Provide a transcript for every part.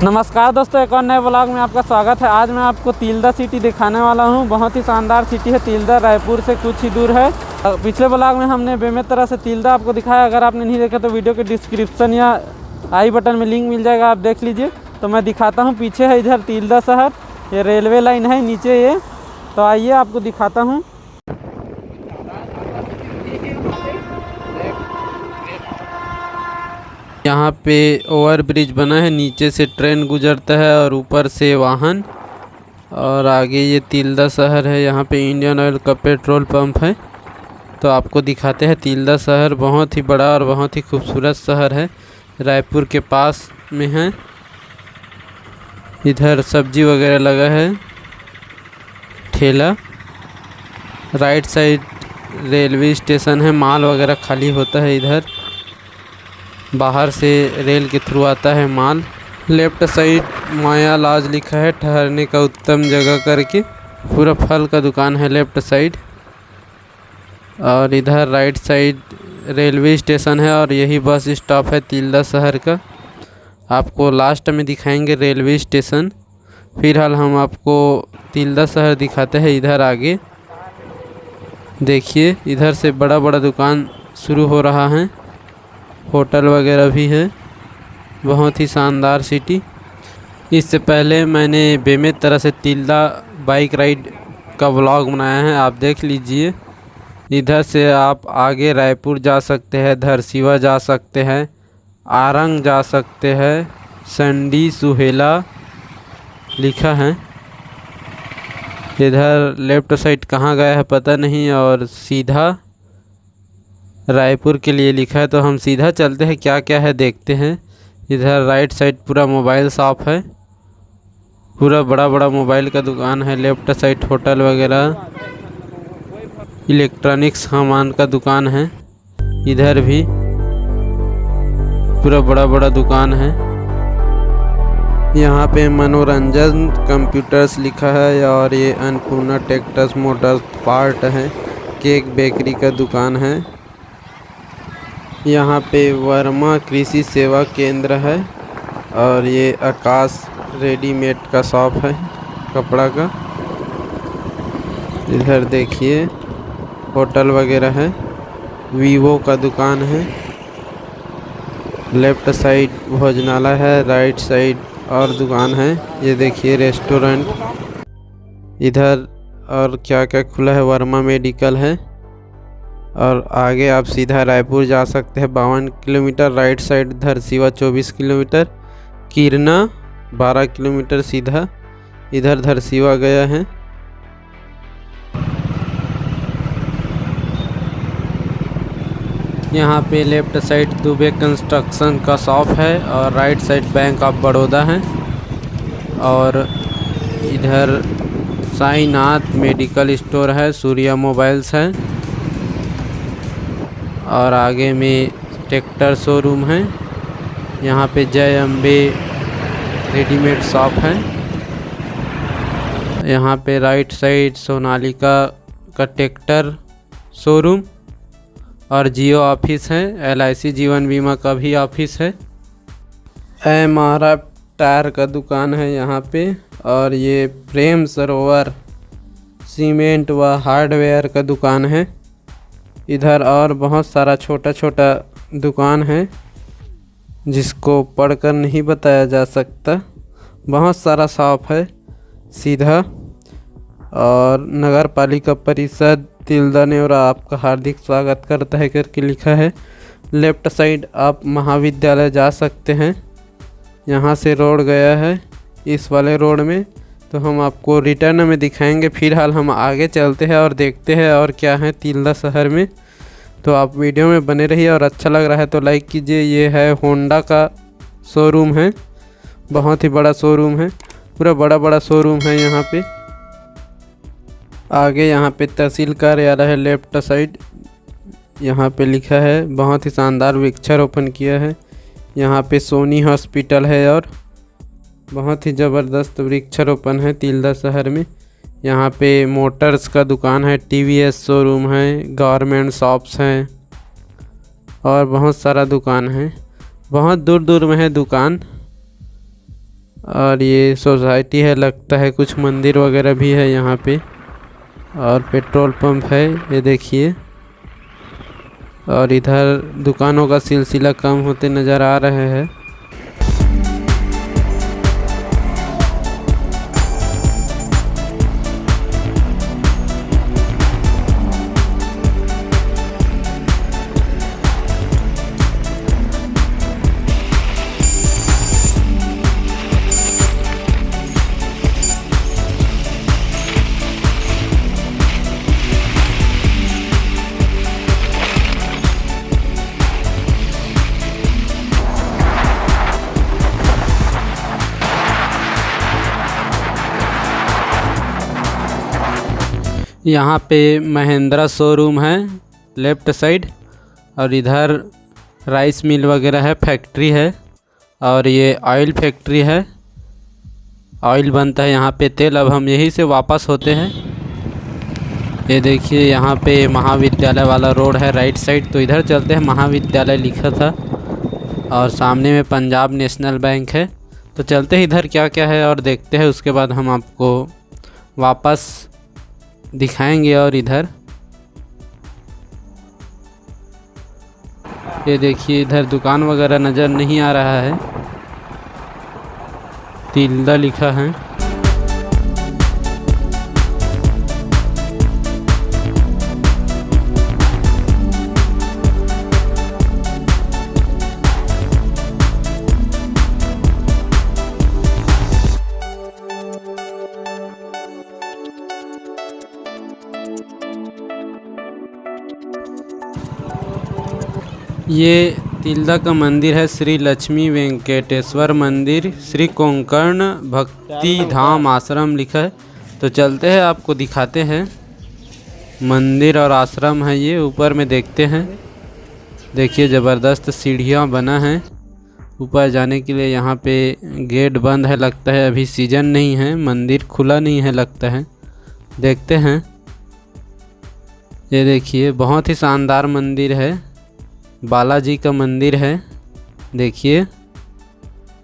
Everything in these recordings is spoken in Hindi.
नमस्कार दोस्तों, एक और नए ब्लॉग में आपका स्वागत है। आज मैं आपको तिल्दा सिटी दिखाने वाला हूं। बहुत ही शानदार सिटी है तिल्दा, रायपुर से कुछ ही दूर है। पिछले ब्लॉग में हमने बेमेतरा से तिल्दा आपको दिखाया। अगर आपने नहीं देखा तो वीडियो के डिस्क्रिप्शन या आई बटन में लिंक मिल जाएगा, आप देख लीजिए। तो मैं दिखाता हूँ, पीछे है इधर तिल्दा शहर, ये रेलवे लाइन है नीचे ये। तो आइए आपको दिखाता हूँ। यहाँ पे ओवर ब्रिज बना है, नीचे से ट्रेन गुजरता है और ऊपर से वाहन। और आगे ये तिल्दा शहर है, यहाँ पे इंडियन ऑयल का पेट्रोल पंप है। तो आपको दिखाते हैं तिल्दा शहर। बहुत ही बड़ा और बहुत ही खूबसूरत शहर है, रायपुर के पास में है। इधर सब्जी वगैरह लगा है, ठेला। राइट साइड रेलवे स्टेशन है, माल वगैरह खाली होता है इधर। बाहर से रेल के थ्रू आता है माल। लेफ्ट साइड माया लॉज लिखा है, ठहरने का उत्तम जगह करके। पूरा फल का दुकान है लेफ्ट साइड। और इधर राइट साइड रेलवे स्टेशन है और यही बस स्टॉप है तिल्दा शहर का। आपको लास्ट में दिखाएंगे रेलवे स्टेशन। फिलहाल हम आपको तिल्दा शहर दिखाते हैं। इधर आगे देखिए, इधर से बड़ा बड़ा दुकान शुरू हो रहा है, होटल वगैरह भी है। बहुत ही शानदार सिटी। इससे पहले मैंने बेमेतरा से तिल्दा बाइक राइड का व्लॉग बनाया है, आप देख लीजिए। इधर से आप आगे रायपुर जा सकते हैं, धरसीवा जा सकते हैं, आरंग जा सकते हैं, संडी सुहेला लिखा है। इधर लेफ्ट साइड कहाँ गया है पता नहीं, और सीधा रायपुर के लिए लिखा है। तो हम सीधा चलते हैं, क्या क्या है देखते हैं। इधर राइट साइड पूरा मोबाइल शॉप है, पूरा बड़ा बड़ा मोबाइल का दुकान है। लेफ्ट साइड होटल वगैरह, इलेक्ट्रॉनिक्स सामान का दुकान है। इधर भी पूरा बड़ा बड़ा दुकान है। यहाँ पे मनोरंजन कंप्यूटर्स लिखा है और ये अन्नपूर्णा ट्रैक्टर्स मोटर्स पार्ट है। केक बेकरी का दुकान है। यहाँ पे वर्मा कृषि सेवा केंद्र है और ये आकाश रेडीमेड का शॉप है कपड़ा का। इधर देखिए होटल वगैरह है, वीवो का दुकान है। लेफ्ट साइड भोजनालय है, राइट साइड और दुकान है। ये देखिए रेस्टोरेंट। इधर और क्या क्या खुला है, वर्मा मेडिकल है। और आगे आप सीधा रायपुर जा सकते हैं, 52 kilometre. Right side Dharsiwa 24 kilometre, Kirna 12 kilometre सीधा। इधर धरसीवा गया है। यहाँ पे लेफ्ट साइड दुबे कंस्ट्रक्शन का शॉप है और right side bank of Baroda है। और इधर साईनाथ मेडिकल स्टोर है, सूर्या मोबाइल्स है। और आगे में ट्रैक्टर शोरूम है। यहाँ पे जय अम्बे रेडीमेड शॉप है। यहाँ पे राइट साइड सोनालिका का ट्रैक्टर शोरूम और जियो ऑफिस है। LIC जीवन बीमा का भी ऑफिस है। MRF टायर का दुकान है यहाँ पे। और ये प्रेम सरोवर सीमेंट व हार्डवेयर का दुकान है। इधर और बहुत सारा छोटा छोटा दुकान है जिसको पढ़कर नहीं बताया जा सकता। बहुत सारा शॉप है सीधा। और नगर पालिका परिषद तिल्दा ने और आपका हार्दिक स्वागत करता है करके लिखा है। लेफ्ट साइड आप महाविद्यालय जा सकते हैं। यहाँ से रोड गया है, इस वाले रोड में। तो हम आपको रिटर्न में दिखाएंगे। फिलहाल हम आगे चलते हैं और देखते हैं और क्या है तिल्दा शहर में। तो आप वीडियो में बने रहिए और अच्छा लग रहा है तो लाइक कीजिए। ये है होंडा का शोरूम है, बहुत ही बड़ा शोरूम है, पूरा बड़ा बड़ा शोरूम है यहाँ पे। आगे यहाँ पे तहसील कार्यालय है लेफ्ट साइड, यहाँ पे लिखा है। बहुत ही शानदार वृक्षारोपण किया है। यहाँ पे सोनी हॉस्पिटल है और बहुत ही ज़बरदस्त वृक्षारोपण है तिल्दा शहर में। यहाँ पे मोटर्स का दुकान है, TVS शोरूम है, गारमेंट शॉप्स हैं और बहुत सारा दुकान है। बहुत दूर दूर में है दुकान। और ये सोसाइटी है, लगता है कुछ मंदिर वगैरह भी है यहाँ पे। और पेट्रोल पंप है ये देखिए। और इधर दुकानों का सिलसिला कम होते नज़र आ रहे हैं। यहाँ पे महिंद्रा शोरूम है लेफ्ट साइड। और इधर राइस मिल वगैरह है, फैक्ट्री है। और ये ऑयल फैक्ट्री है, ऑयल बनता है यहाँ पे तेल। अब हम यहीं से वापस होते हैं। ये देखिए यहाँ पे महाविद्यालय वाला रोड है राइट साइड, तो इधर चलते हैं। महाविद्यालय लिखा था और सामने में पंजाब नेशनल बैंक है। तो चलते हैं इधर क्या क्या है और देखते हैं, उसके बाद हम आपको वापस दिखाएंगे। और इधर ये देखिए, इधर दुकान वगैरह नज़र नहीं आ रहा है, तिल्दा लिखा है। ये तिल्दा का मंदिर है, श्री लक्ष्मी वेंकटेश्वर मंदिर, श्री कोंकर्ण भक्ति धाम आश्रम लिखा है। तो चलते हैं, आपको दिखाते हैं। मंदिर और आश्रम है ये, ऊपर में देखते हैं। देखिए ज़बरदस्त सीढ़ियाँ बना है ऊपर जाने के लिए। यहाँ पे गेट बंद है, लगता है अभी सीजन नहीं है, मंदिर खुला नहीं है लगता है। देखते हैं। ये देखिए बहुत ही शानदार मंदिर है, बालाजी का मंदिर है। देखिए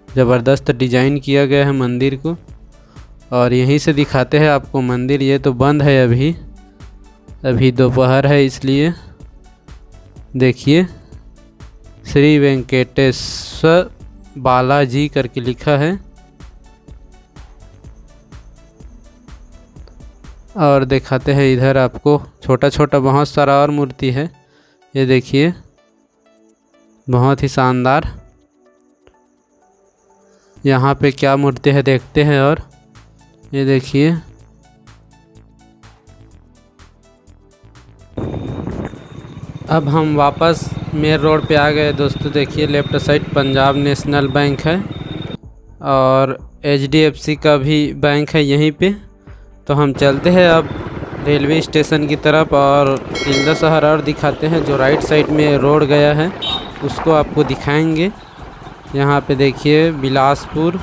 ज़बरदस्त डिजाइन किया गया है मंदिर को। और यहीं से दिखाते हैं आपको मंदिर। ये तो बंद है अभी दोपहर है इसलिए। देखिए श्री वेंकटेश्वर बालाजी करके लिखा है। और दिखाते हैं इधर आपको छोटा छोटा बहुत सारा और मूर्ति है। ये देखिए बहुत ही शानदार। यहाँ पे क्या मूर्ति है देखते हैं। और ये देखिए अब हम वापस मेन रोड पे आ गए दोस्तों। देखिए left side Punjab national bank है और HDFC का भी बैंक है यहीं पे। तो हम चलते हैं अब रेलवे स्टेशन की तरफ और तिल्दा शहर और दिखाते हैं। जो राइट साइड में रोड गया है उसको आपको दिखाएंगे। यहाँ पे देखिए बिलासपुर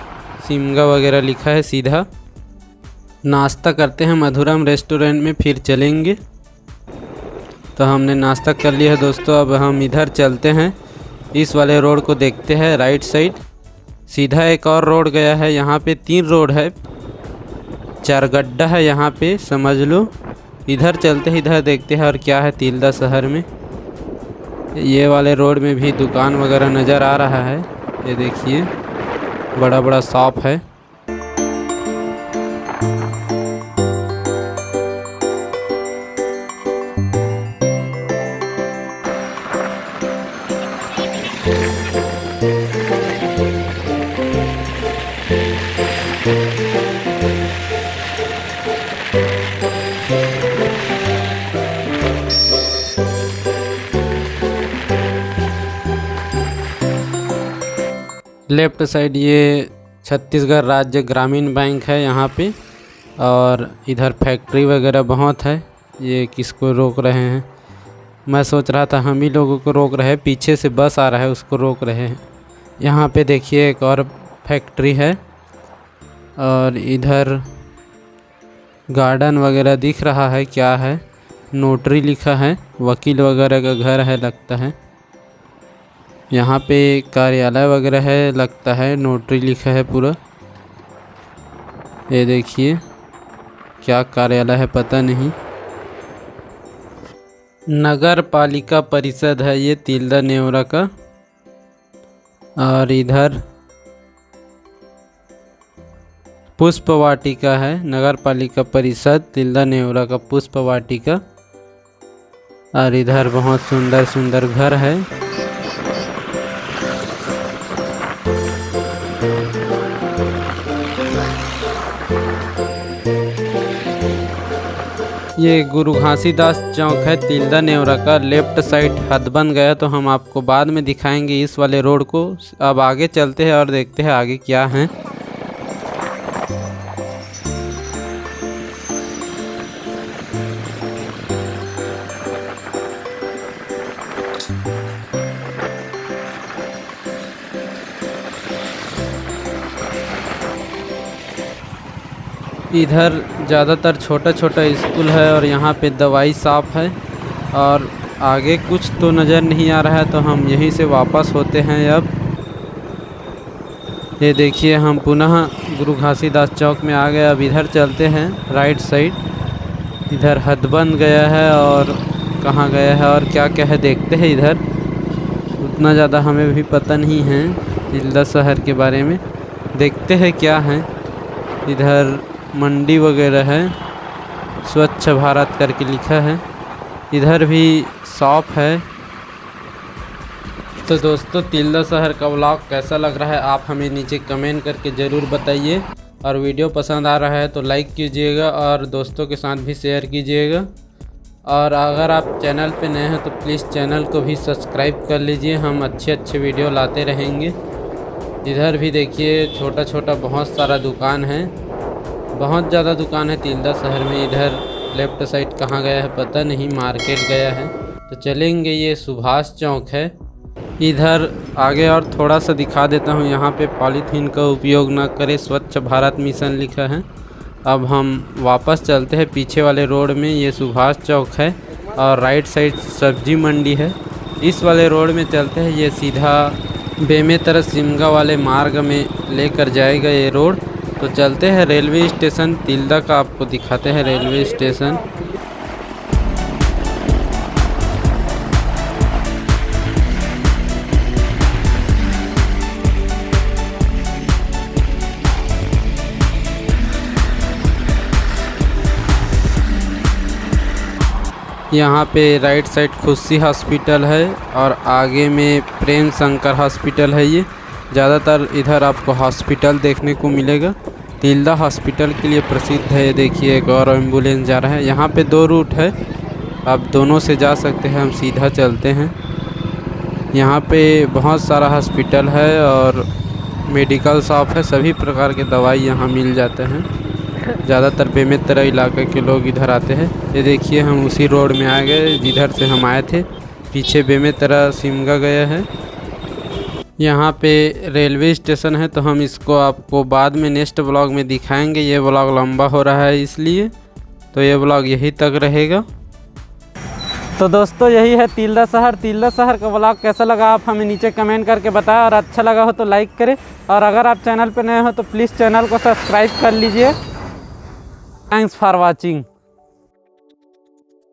सिमगा वगैरह लिखा है। सीधा नाश्ता करते हैं मधुरम रेस्टोरेंट में, फिर चलेंगे। तो हमने नाश्ता कर लिया है दोस्तों। अब हम इधर चलते हैं, इस वाले रोड को देखते हैं राइट साइड। सीधा एक और रोड गया है, यहाँ पे 3 रोड है, 4 गड्ढा है यहाँ पे समझ लो। इधर चलते हैं, इधर देखते हैं और क्या है तिल्दा शहर में। ये वाले रोड में भी दुकान वगैरह नज़र आ रहा है। ये देखिए बड़ा बड़ा शॉप है। लेफ्ट साइड ये छत्तीसगढ़ राज्य ग्रामीण बैंक है यहाँ पे। और इधर फैक्ट्री वगैरह बहुत है। ये किसको रोक रहे हैं, मैं सोच रहा था हम ही लोगों को रोक रहे हैं। पीछे से बस आ रहा है उसको रोक रहे हैं। यहाँ पे देखिए एक और फैक्ट्री है। और इधर गार्डन वगैरह दिख रहा है, क्या है नोटरी लिखा है, वकील वगैरह का घर है लगता है। यहाँ पे कार्यालय वगैरह है लगता है, नोटरी लिखा है पूरा। ये देखिए क्या कार्यालय है पता नहीं। नगर पालिका परिषद है ये तिल्दा नेवरा का। और इधर पुष्प वाटिका है, नगर पालिका परिषद तिल्दा नेवरा का पुष्प वाटिका। और इधर बहुत सुंदर सुंदर घर है। ये गुरु घासीदास चौक है तिल्दा नेवरा का। लेफ्ट साइड हद बन गया तो हम आपको बाद में दिखाएंगे इस वाले रोड को। अब आगे चलते हैं और देखते हैं आगे क्या है। इधर ज़्यादातर छोटा छोटा स्कूल है और यहाँ पे दवाई शॉप है। और आगे कुछ तो नज़र नहीं आ रहा है तो हम यहीं से वापस होते हैं। अब ये देखिए हम पुनः गुरु घासीदास चौक में आ गए। अब इधर चलते हैं राइट साइड। इधर हद बन गया है और कहाँ गया है और क्या क्या है देखते हैं। इधर उतना ज़्यादा हमें भी पता नहीं है तिल्दा शहर के बारे में, देखते हैं क्या है। इधर मंडी वगैरह है, स्वच्छ भारत करके लिखा है। इधर भी शॉप है। तो दोस्तों तिल्दा शहर का व्लॉग कैसा लग रहा है आप हमें नीचे कमेंट करके ज़रूर बताइए। और वीडियो पसंद आ रहा है तो लाइक कीजिएगा और दोस्तों के साथ भी शेयर कीजिएगा। और अगर आप चैनल पे नए हैं तो प्लीज़ चैनल को भी सब्सक्राइब कर लीजिए, हम अच्छे अच्छे वीडियो लाते रहेंगे। इधर भी देखिए छोटा छोटा बहुत सारा दुकान है, बहुत ज़्यादा दुकान है तिल्दा शहर में। इधर लेफ्ट साइड कहाँ गया है पता नहीं, मार्केट गया है तो चलेंगे। ये सुभाष चौक है। इधर आगे और थोड़ा सा दिखा देता हूँ। यहाँ पे पॉलीथीन का उपयोग न करें, स्वच्छ भारत मिशन लिखा है। अब हम वापस चलते हैं पीछे वाले रोड में। ये सुभाष चौक है और राइट साइड सब्जी मंडी है। इस वाले रोड में चलते हैं, ये सीधा बेमेतरा सिमगा वाले मार्ग में लेकर जाएगा ये रोड। तो चलते हैं रेलवे स्टेशन तिल्दा का, आपको दिखाते हैं रेलवे स्टेशन। यहाँ पे राइट साइड खुशी हॉस्पिटल है और आगे में प्रेम शंकर हॉस्पिटल है। ये ज़्यादातर इधर आपको हॉस्पिटल देखने को मिलेगा। तिल्दा हॉस्पिटल के लिए प्रसिद्ध है। ये देखिए एक और एम्बुलेंस जा रहा है। यहाँ पे 2 रूट है, आप दोनों से जा सकते हैं। हम सीधा चलते हैं। यहाँ पे बहुत सारा हॉस्पिटल है और मेडिकल शॉप है, सभी प्रकार के दवाई यहाँ मिल जाते हैं। ज़्यादातर बेमेतरा इलाके के लोग इधर आते हैं। ये देखिए हम उसी रोड में आ गए जिधर से हम आए थे। पीछे बेमेतरा सिमगा गया है। यहाँ पे रेलवे स्टेशन है तो हम इसको आपको बाद में नेक्स्ट व्लॉग में दिखाएंगे। ये व्लॉग लंबा हो रहा है इसलिए, तो ये व्लॉग यहीं तक रहेगा। तो दोस्तों यही है तिल्दा शहर। तिल्दा शहर का व्लॉग कैसा लगा आप हमें नीचे कमेंट करके बताएं। और अच्छा लगा हो तो लाइक करें। और अगर आप चैनल पर नए हो तो प्लीज़ चैनल को सब्सक्राइब कर लीजिए। Thanks for watching.